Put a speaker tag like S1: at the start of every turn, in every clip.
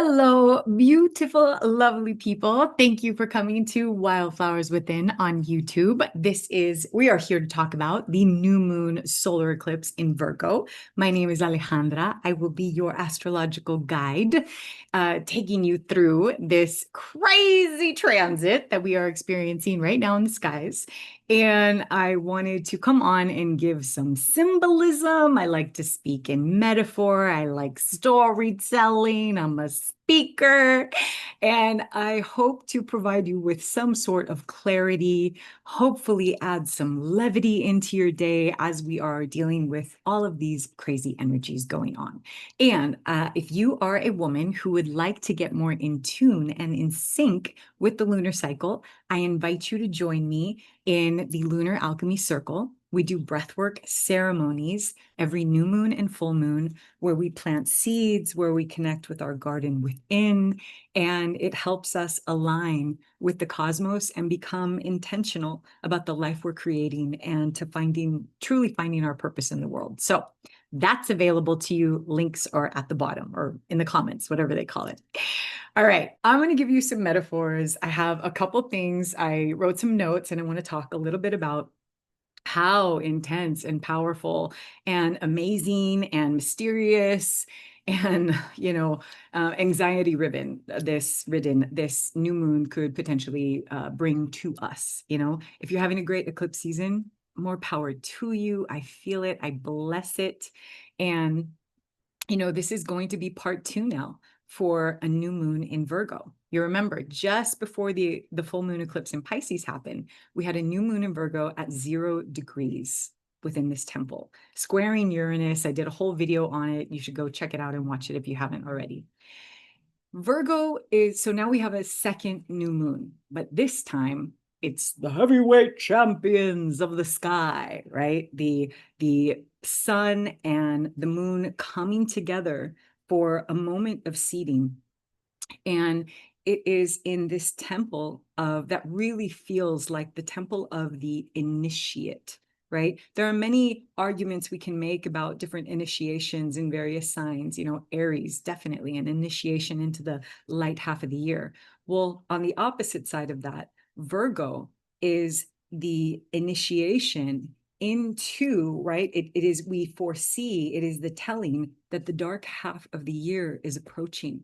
S1: Hello, beautiful, lovely people. Thank you for coming to Wildflowers Within on YouTube. We are here to talk about the new moon solar eclipse in Virgo. My name is Alejandra. I will be your astrological guide, taking you through this crazy transit that we are experiencing right now in the skies. And I wanted to come on and give some symbolism. I like to speak in metaphor. I like storytelling. I'm a speaker. And I hope to provide you with some sort of clarity, hopefully add some levity into your day as we are dealing with all of these crazy energies going on. And if you are a woman who would like to get more in tune and in sync with the lunar cycle, I invite you to join me in the Lunar Alchemy Circle. We do breathwork ceremonies every new moon and full moon, where we plant seeds, where we connect with our garden within, and it helps us align with the cosmos and become intentional about the life we're creating and to truly finding our purpose in the world. So that's available to you. Links are at the bottom or in the comments, whatever they call it. All right, I'm going to give you some metaphors. I have a couple things. I wrote some notes and I want to talk a little bit about how intense and powerful and amazing and mysterious and anxiety ridden this new moon could potentially bring to us. If you're having a great eclipse season, more power to you. I feel it. I bless it. And this is going to be part 2 now for a new moon in Virgo. You remember, just before the full moon eclipse in Pisces happened, we had a new moon in Virgo at 0 degrees within this temple, squaring Uranus. I did a whole video on it. You should go check it out and watch it if you haven't already. So now we have a second new moon, but this time it's the heavyweight champions of the sky, right? The sun and the moon coming together for a moment of seeding. And it is in this temple that really feels like the temple of the initiate, right? There are many arguments we can make about different initiations in various signs. Aries, definitely an initiation into the light half of the year. Well, on the opposite side of that, Virgo is the initiation into, right? It is, we foresee, it is the telling that the dark half of the year is approaching,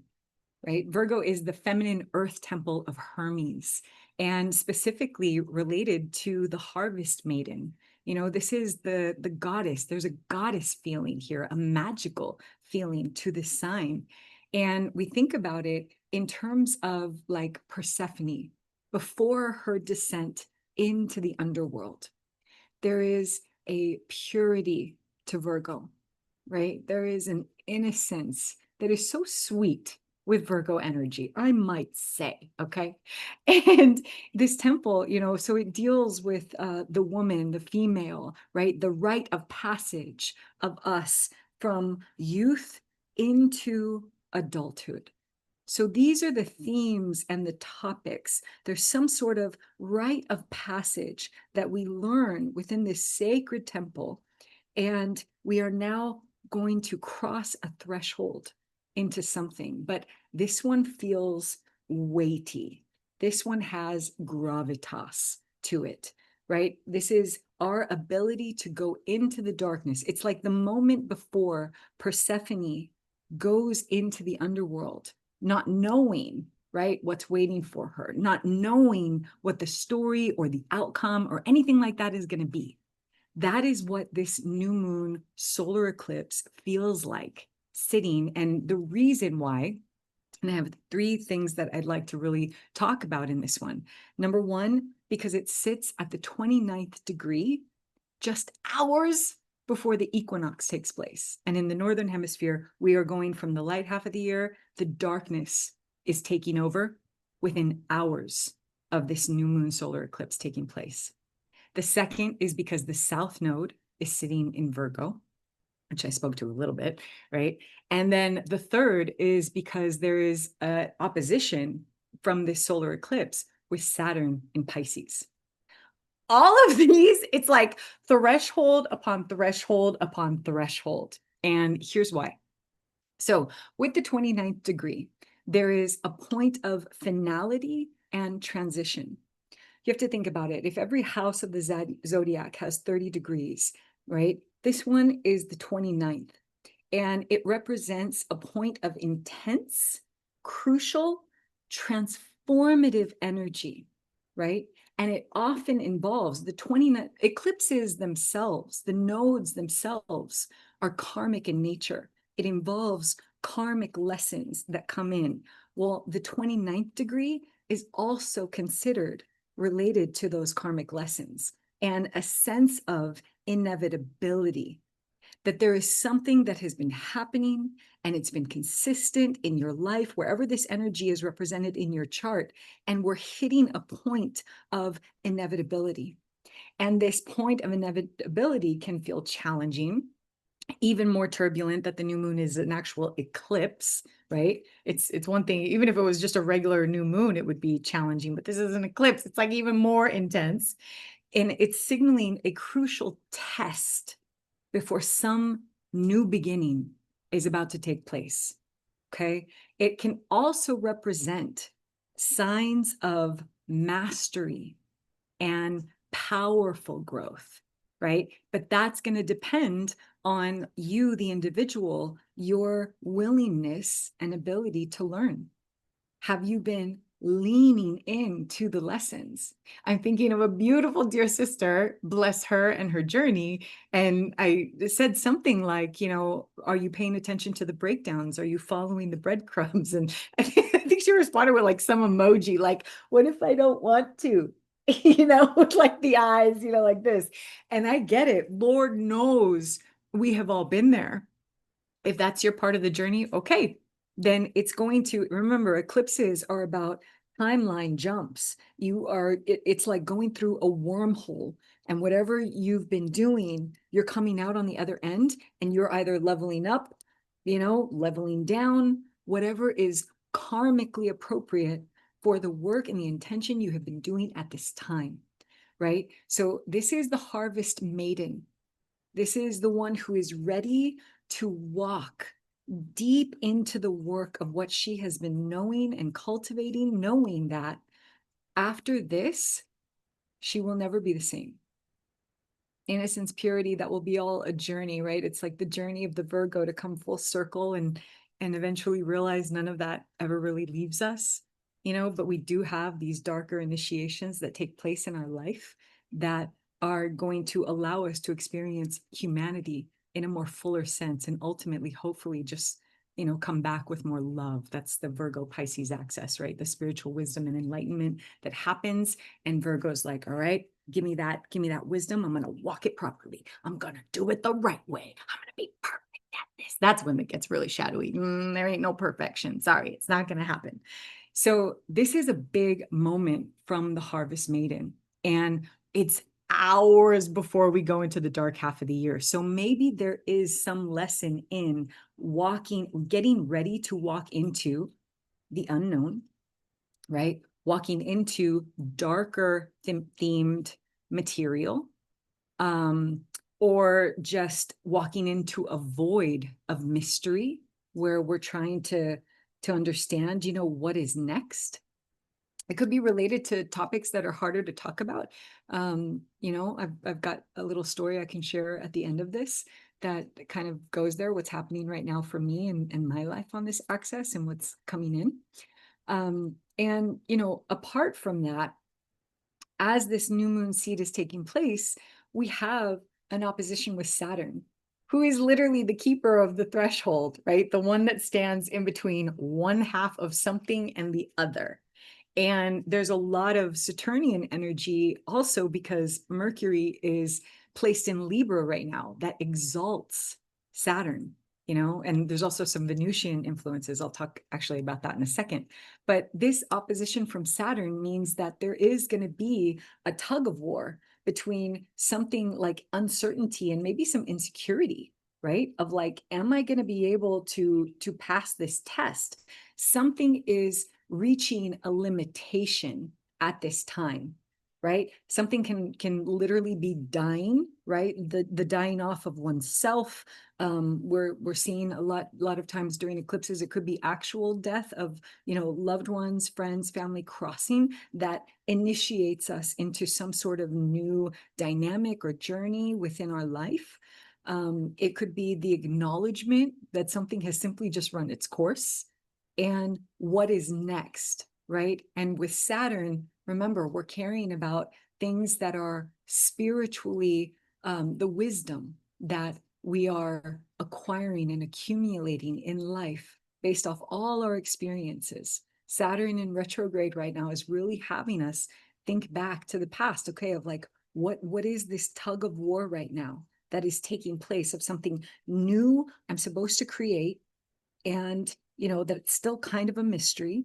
S1: right? Virgo is the feminine earth temple of Hermes, and specifically related to the harvest maiden. This is the goddess. There's a goddess feeling here, a magical feeling to this sign. And we think about it in terms of like Persephone before her descent into the underworld. There is a purity to Virgo, right? There is an innocence that is so sweet with Virgo energy, I might say, okay? And this temple, so it deals with the woman, the female, right? The rite of passage of us from youth into adulthood. So these are the themes and the topics. There's some sort of rite of passage that we learn within this sacred temple, and we are now going to cross a threshold into something, but this one feels weighty. This one has gravitas to it, right? This is our ability to go into the darkness. It's like the moment before Persephone goes into the underworld, not knowing, right, what's waiting for her, not knowing what the story or the outcome or anything like that is going to be. That is what this new moon solar eclipse feels like sitting. And the reason why, and I have 3 things that I'd like to really talk about in this one. Number 1, because it sits at the 29th degree, just hours before the equinox takes place. And in the Northern Hemisphere, we are going from the light half of the year, the darkness is taking over within hours of this new moon solar eclipse taking place. The second is because the South Node is sitting in Virgo, which I spoke to a little bit, right? And then the third is because there is an opposition from this solar eclipse with Saturn in Pisces. All of these, it's like threshold upon threshold upon threshold. And here's why. So with the 29th degree, there is a point of finality and transition. You have to think about it. If every house of the zodiac has 30 degrees, right? This one is the 29th, and it represents a point of intense, crucial, transformative energy, right? And it often involves the 29 eclipses themselves, the nodes themselves are karmic in nature. It involves karmic lessons that come in. Well, the 29th degree is also considered related to those karmic lessons and a sense of inevitability, that there is something that has been happening and it's been consistent in your life, wherever this energy is represented in your chart, and we're hitting a point of inevitability. And this point of inevitability can feel challenging, even more turbulent, that the new moon is an actual eclipse, right? It's one thing, even if it was just a regular new moon, it would be challenging, but this is an eclipse. It's like even more intense. And it's signaling a crucial test before some new beginning is about to take place. Okay. It can also represent signs of mastery and powerful growth, right? But that's going to depend on you, the individual, your willingness and ability to learn. Have you been leaning into the lessons? I'm thinking of a beautiful dear sister, bless her and her journey. And I said something like, are you paying attention to the breakdowns? Are you following the breadcrumbs? And I think she responded with like some emoji, like, what if I don't want to? With like the eyes, like this. And I get it. Lord knows we have all been there. If that's your part of the journey, okay, then it's going to, remember, eclipses are about timeline jumps. It's like going through a wormhole, and whatever you've been doing, you're coming out on the other end, and you're either leveling up, leveling down, whatever is karmically appropriate for the work and the intention you have been doing at this time, right? So this is the harvest maiden. This is the one who is ready to walk deep into the work of what she has been knowing and cultivating, knowing that after this, she will never be the same. Innocence, purity, that will be all a journey, right? It's like the journey of the Virgo to come full circle and eventually realize none of that ever really leaves us, but we do have these darker initiations that take place in our life that are going to allow us to experience humanity in a more fuller sense, and ultimately, hopefully, just come back with more love. That's the Virgo Pisces axis, right? The spiritual wisdom and enlightenment that happens. And Virgo's like, all right, give me that wisdom. I'm going to walk it properly. I'm going to do it the right way. I'm going to be perfect at this. That's when it gets really shadowy. There ain't no perfection. Sorry, it's not going to happen. So this is a big moment from the Harvest Maiden, and it's hours before we go into the dark half of the year. So maybe there is some lesson in getting ready to walk into the unknown, right? Walking into darker themed material, or just walking into a void of mystery where we're trying to understand, what is next. It could be related to topics that are harder to talk about. I've got a little story I can share at the end of this that kind of goes there, what's happening right now for me and my life on this axis and what's coming in. And apart from that, as this new moon seed is taking place, we have an opposition with Saturn, who is literally the keeper of the threshold, right? The one that stands in between one half of something and the other. And there's a lot of Saturnian energy also because Mercury is placed in Libra right now that exalts Saturn, and there's also some Venusian influences. I'll talk actually about that in a second. But this opposition from Saturn means that there is going to be a tug of war between something like uncertainty and maybe some insecurity, right? Of like, am I going to be able to pass this test? Something is reaching a limitation at this time. right? Something can literally be dying, right? The dying off of oneself. We're seeing a lot of times during eclipses, it could be actual death of, loved ones, friends, family crossing that initiates us into some sort of new dynamic or journey within our life. It could be the acknowledgement that something has simply just run its course and what is next, right? And with Saturn, remember, we're caring about things that are spiritually, the wisdom that we are acquiring and accumulating in life based off all our experiences. Saturn in retrograde right now is really having us think back to the past, okay, of like, what is this tug of war right now that is taking place of something new I'm supposed to create, and that it's still kind of a mystery.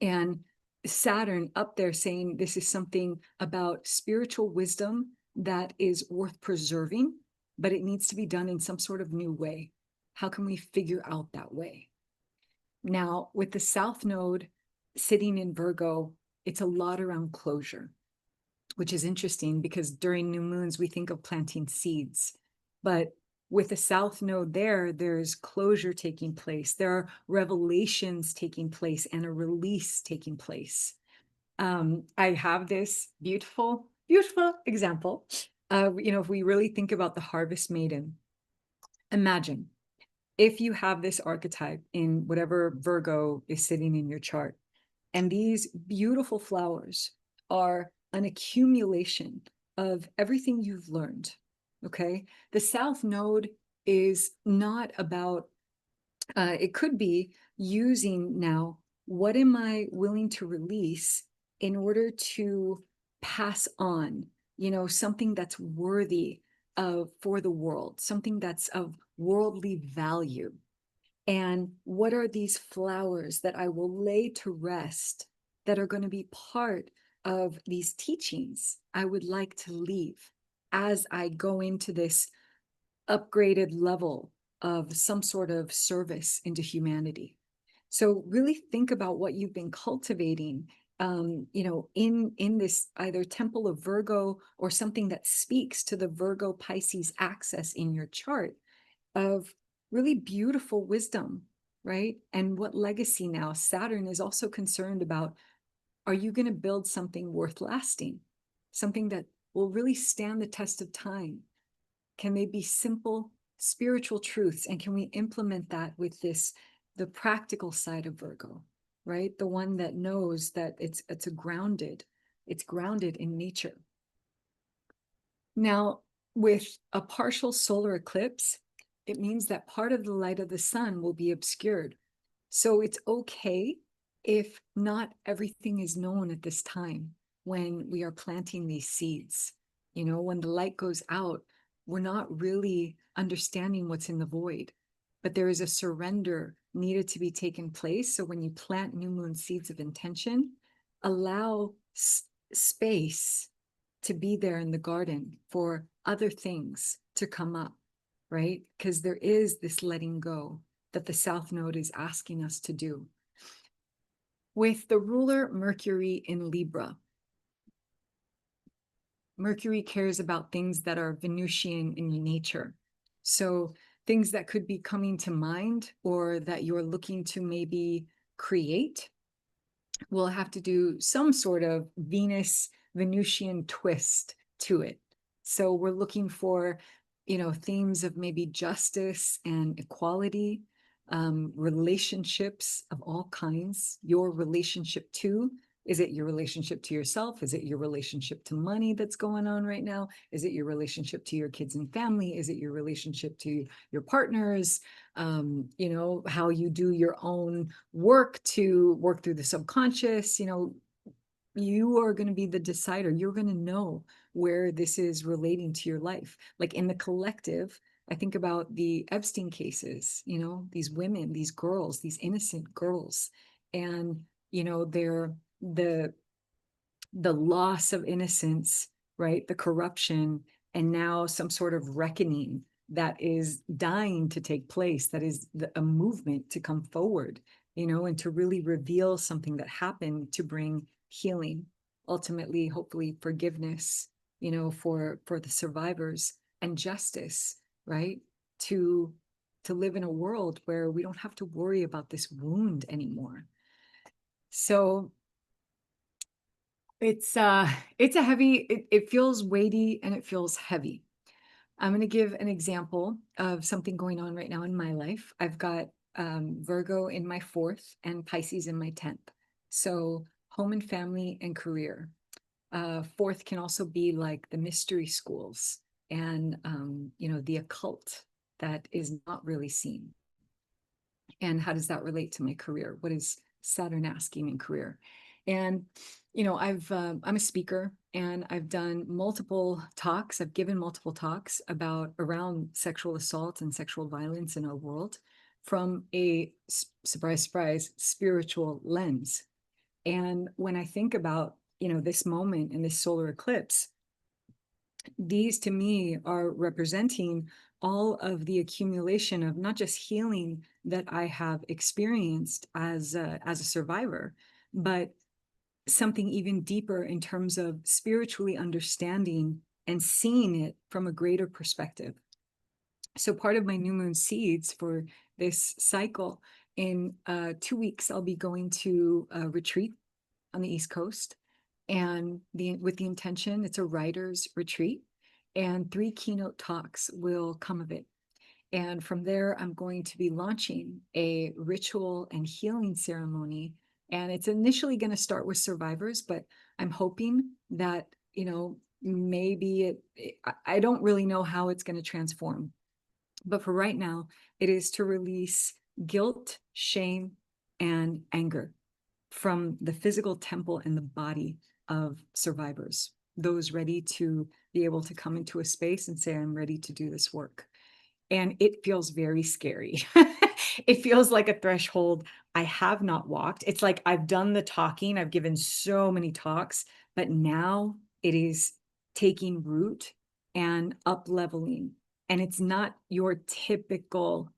S1: And Saturn up there saying this is something about spiritual wisdom that is worth preserving, but it needs to be done in some sort of new way. How can we figure out that way? Now, with the South Node sitting in Virgo, it's a lot around closure, which is interesting because during new moons, we think of planting seeds. But with the South Node there's closure taking place. There are revelations taking place and a release taking place. I have this beautiful, beautiful example. If we really think about the Harvest Maiden, imagine if you have this archetype in whatever Virgo is sitting in your chart, and these beautiful flowers are an accumulation of everything you've learned, okay? The South Node is not about, it could be using now, what am I willing to release in order to pass on, something that's worthy of for the world, something that's of worldly value. And what are these flowers that I will lay to rest that are going to be part of these teachings I would like to leave as I go into this upgraded level of some sort of service into humanity? So really think about what you've been cultivating, in this either temple of Virgo or something that speaks to the Virgo Pisces axis in your chart of really beautiful wisdom, right? And what legacy now? Saturn is also concerned about, are you going to build something worth lasting? Something that will really stand the test of time? Can they be simple spiritual truths? And can we implement that with the practical side of Virgo, right? The one that knows that it's grounded in nature. Now, with a partial solar eclipse, it means that part of the light of the sun will be obscured. So it's okay if not everything is known at this time when we are planting these seeds. When the light goes out, we're not really understanding what's in the void, but there is a surrender needed to be taken place. So when you plant new moon seeds of intention, allow space to be there in the garden for other things to come up, right? Because there is this letting go that the South Node is asking us to do. With the ruler Mercury in Libra, Mercury cares about things that are Venusian in nature. So things that could be coming to mind or that you're looking to maybe create will have to do some sort of Venus Venusian twist to it. So we're looking for, themes of maybe justice and equality, relationships of all kinds, your relationship to. Is it your relationship to yourself? Is it your relationship to money that's going on right now? Is it your relationship to your kids and family? Is it your relationship to your partners? How you do your own work to work through the subconscious. You are going to be the decider. You're going to know where this is relating to your life. Like in the collective, I think about the Epstein cases, these women, these girls, these innocent girls, and, they're the loss of innocence, right? The corruption, and now some sort of reckoning that is dying to take place, that is a movement to come forward, and to really reveal something that happened to bring healing. ultimately, hopefully, forgiveness, for the survivors, and justice, right? To live in a world where we don't have to worry about this wound anymore. So it's a heavy, it feels weighty and it feels heavy. I'm going to give an example of something going on right now in my life. I've got Virgo in my 4th and Pisces in my 10th. So home and family and career. 4th can also be like the mystery schools and, the occult that is not really seen. And how does that relate to my career? What is Saturn asking in career? And I'm a speaker, and I've done multiple talks. I've given multiple talks around sexual assault and sexual violence in our world from a surprise, surprise, spiritual lens. And when I think about this moment in this solar eclipse, these to me are representing all of the accumulation of not just healing that I have experienced as a survivor, but something even deeper in terms of spiritually understanding and seeing it from a greater perspective. So part of my new moon seeds for this cycle, in 2 weeks, I'll be going to a retreat on the East Coast, and with the intention, it's a writer's retreat, and 3 keynote talks will come of it. And from there, I'm going to be launching a ritual and healing ceremony. And it's initially going to start with survivors, but I'm hoping that, maybe I don't really know how it's going to transform. But for right now, it is to release guilt, shame, and anger from the physical temple and the body of survivors, those ready to be able to come into a space and say, I'm ready to do this work. And it feels very scary. It feels like a threshold I have not walked. It's like I've done the talking, I've given so many talks, but now it is taking root and up leveling. And it's not your typical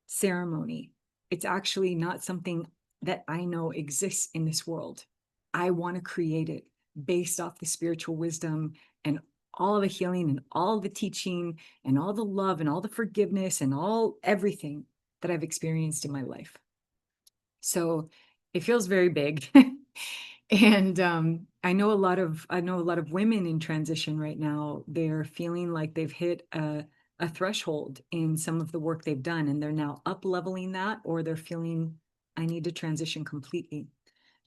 S1: ceremony. It's actually not something that I know exists in this world. I want to create it based off the spiritual wisdom and all the healing and all the teaching and all the love and all the forgiveness and everything that I've experienced in my life. So it feels very big. And I know a lot of women in transition right now. They're feeling like they've hit a threshold in some of the work they've done, and they're now up leveling that, or they're feeling, I need to transition completely.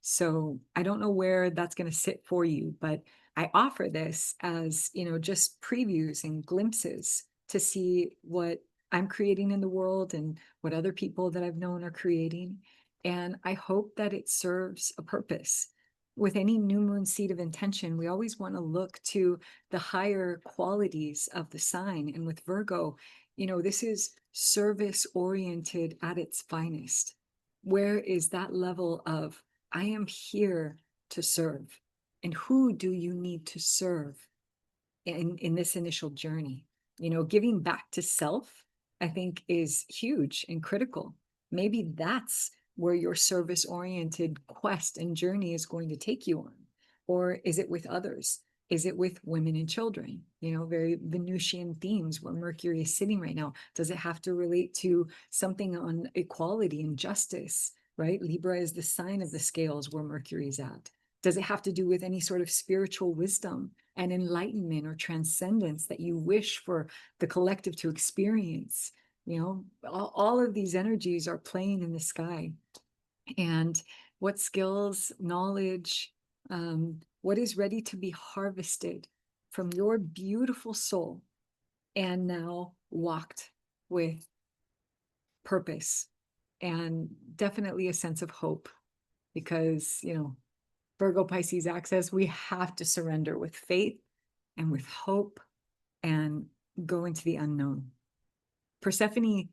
S1: So I don't know where that's going to sit for you, but I offer this as, just previews and glimpses to see what I'm creating in the world and what other people that I've known are creating. And I hope that it serves a purpose. With any new moon seed of intention, we always want to look to the higher qualities of the sign. And with Virgo, this is service oriented at its finest. Where is that level of, I am here to serve? And who do you need to serve in this initial journey? Giving back to self, I think, is huge and critical. Maybe that's where your service-oriented quest and journey is going to take you on. Or is it with others? Is it with women and children? Very Venusian themes where Mercury is sitting right now. Does it have to relate to something on equality and justice, right? Libra is the sign of the scales where Mercury is at. Does it have to do with any sort of spiritual wisdom and enlightenment or transcendence that you wish for the collective to experience? All of these energies are playing in the sky. And what skills, knowledge, what is ready to be harvested from your beautiful soul and now walked with purpose and definitely a sense of hope, because, Virgo Pisces access, we have to surrender with faith and with hope and go into the unknown. Persephone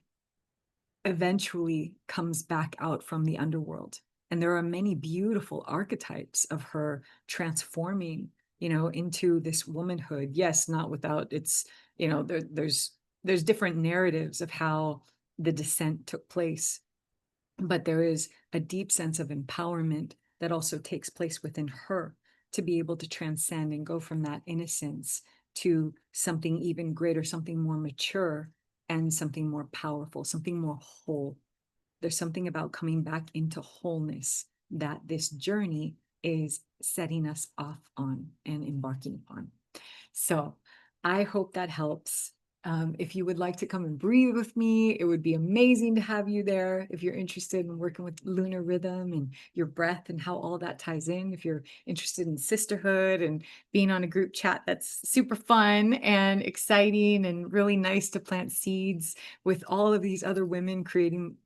S1: eventually comes back out from the underworld, and there are many beautiful archetypes of her transforming, into this womanhood. Yes, not without its, there's different narratives of how the descent took place, but there is a deep sense of empowerment that also takes place within her to be able to transcend and go from that innocence to something even greater, something more mature, and something more powerful, something more whole. There's something about coming back into wholeness that this journey is setting us off on and embarking upon. So I hope that helps. If you would like to come and breathe with me, it would be amazing to have you there. If you're interested in working with lunar rhythm and your breath and how all that ties in, if you're interested in sisterhood and being on a group chat that's super fun and exciting and really nice to plant seeds with all of these other women creating,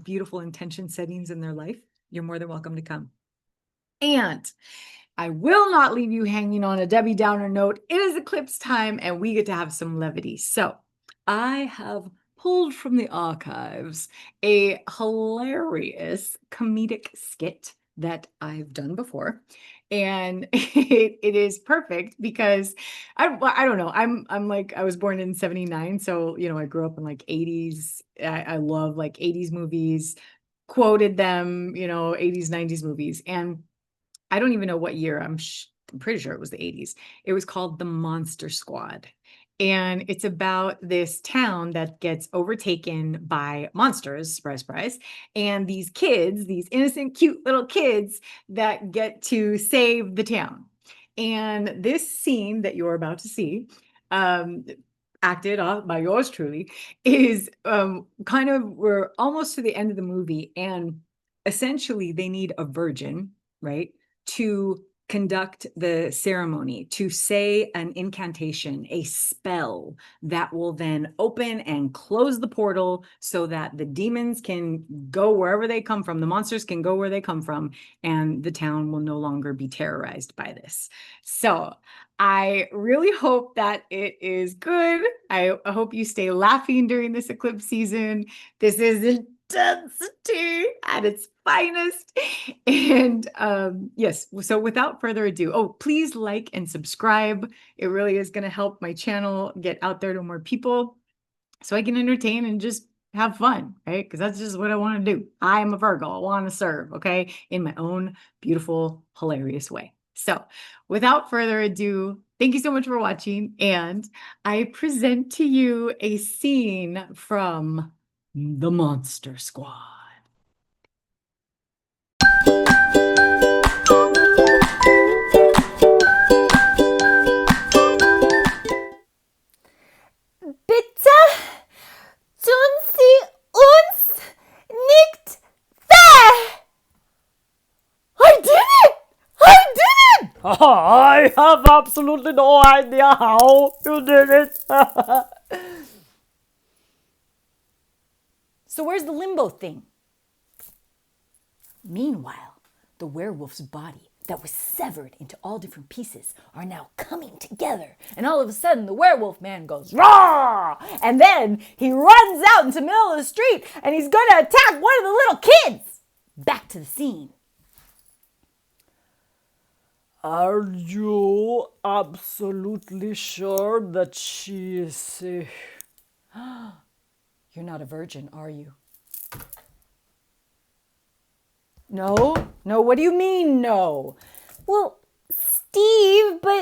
S1: beautiful intention settings in their life, you're more than welcome to come. And I will not leave you hanging on a Debbie Downer note. It is eclipse time and we get to have some levity. So I have pulled from the archives a hilarious comedic skit that I've done before. And it is perfect because I don't know. I'm like, I was born in 79. So, I grew up in like 80s. I love like 80s movies, quoted them, 80s, 90s movies. And I don't even know what year. I'm pretty sure it was the 80s. It was called The Monster Squad. And it's about this town that gets overtaken by monsters, surprise, surprise. And these kids, these innocent, cute little kids that get to save the town. And this scene that you're about to see, acted off by yours truly, is kind of, we're almost to the end of the movie. And essentially, they need a virgin, right, to conduct the ceremony, to say an incantation, a spell that will then open and close the portal so that the demons can go wherever they come from, the monsters can go where they come from, and the town will no longer be terrorized by this. So I really hope that it is good. I hope you stay laughing during this eclipse season. This is intensity at its finest. And yes, so without further ado, please like and subscribe. It really is going to help my channel get out there to more people so I can entertain and just have fun, right? Because that's just what I want to do. I am a Virgo. I want to serve, okay, in my own beautiful, hilarious way. So without further ado, thank you so much for watching. And I present to you a scene from The Monster Squad.
S2: Bitte tun Sie uns nicht weh! I did it! I did it! I have absolutely no idea how you did it.
S1: So where's the limbo thing? Meanwhile, the werewolf's body that was severed into all different pieces are now coming together. And all of a sudden, the werewolf man goes, "Rah!" And then he runs out into the middle of the street and he's going to attack one of the little kids. Back to the scene.
S2: Are you absolutely sure that she is sick?
S1: You're not a virgin, are you? No, what do you mean, no?
S2: Well, Steve, but